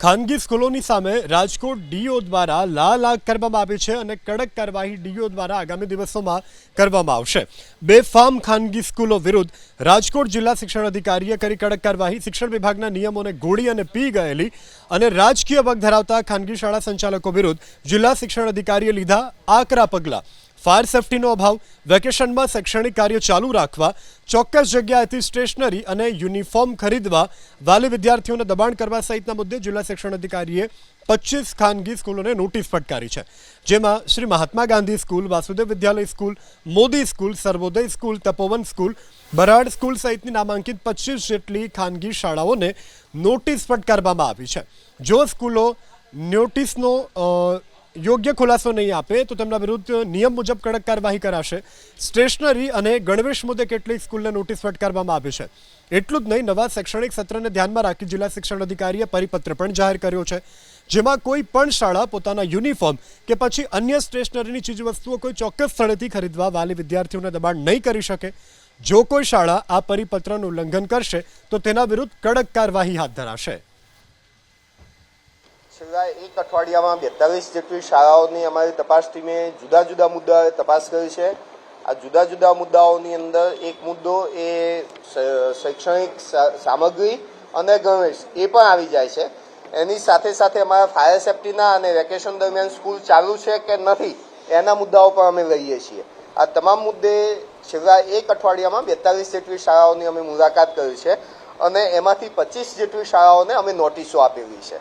ખાનગી સ્કૂલોની સામે રાજકોટ ડીઓ દ્વારા લાલ આગ કરવામાં આવી છે અને કડક કાર્યવાહી ડીઓ દ્વારા આગામી દિવસોમાં કરવામાં આવશે। બેફામ ખાનગી સ્કૂલો વિરુદ્ધ રાજકોટ જિલ્લા શિક્ષણ અધિકારીએ કરી કડક કાર્યવાહી। શિક્ષણ વિભાગના નિયમોને ઘોડી અને પી ગયેલી અને રાજકીય પગ ધરાવતા ખાનગી શાળા સંચાલકો વિરુદ્ધ જિલ્લા શિક્ષણ અધિકારીએ લીધા આકરા પગલાં। फायर सेफ्टीનો અભાવ, વેકેશનમાં શૈક્ષણિક કાર્ય ચાલુ રાખવા, ચોક્કસ જગ્યાએથી સ્ટેશનરી અને યુનિફોર્મ ખરીદવા, વાલી વિદ્યાર્થીઓને દબાણ કરવા સહિતના મુદ્દે જિલ્લા શિક્ષણ અધિકારીએ 25 ખાનગી સ્કૂલોને નોટિસ ફટકારી છે। જેમાં શ્રી મહાત્મા ગાંધી સ્કૂલ, વાસુદેવ વિદ્યાલય સ્કૂલ, મોદી સ્કૂલ, સર્વોદય સ્કૂલ, તપોવન સ્કૂલ, બરાડ સ્કૂલ સહિતની નામાંકિત 25 જેટલી ખાનગી શાળાઓને નોટિસ ફટકારવામાં આવી છે। જો સ્કૂલો નોટિસનો યોગ્ય ખુલાસો નહીં આપે તો તેમના વિરુદ્ધ નિયમ મુજબ કડક કાર્યવાહી કરાશે। સ્ટેશનરી અને ગણવેશ મુદ્દે કેટલીક સ્કૂલને નોટિસ ફટકારવામાં આવી છે। એટલું જ નહીં, નવા શૈક્ષણિક સત્રને ધ્યાનમાં રાખી જિલ્લા શિક્ષણ અધિકારીએ પરિપત્ર પણ જાહેર કર્યો છે, જેમાં કોઈ પણ શાળા પોતાના યુનિફોર્મ કે પછી અન્ય સ્ટેશનરીની ચીજવસ્તુઓ કોઈ ચોક્કસ સ્થળેથી ખરીદવા વાલી વિદ્યાર્થીઓને દબાણ નહીં કરી શકે। જો કોઈ શાળા આ પરિપત્રનું ઉલ્લંઘન કરશે તો તેના વિરુદ્ધ કડક કાર્યવાહી હાથ ધરાશે। છેલ્લા એક અઠવાડિયામાં 42 જેટલી શાળાઓની અમારી તપાસ ટીમે જુદા જુદા મુદ્દાઓએ તપાસ કરી છે। આ જુદા જુદા મુદ્દાઓની અંદર એક મુદ્દો એ શૈક્ષણિક સામગ્રી અને ગણવેશ એ પણ આવી જાય છે। એની સાથે સાથે અમારા ફાયર સેફ્ટીના અને વેકેશન દરમિયાન સ્કૂલ ચાલુ છે કે નથી એના મુદ્દાઓ પણ અમે લઈએ છીએ। આ તમામ મુદ્દે છેલ્લા એક અઠવાડિયામાં 42 જેટલી શાળાઓની અમે મુલાકાત કરી છે અને એમાંથી 25 જેટલી શાળાઓને અમે નોટિસો આપેલી છે।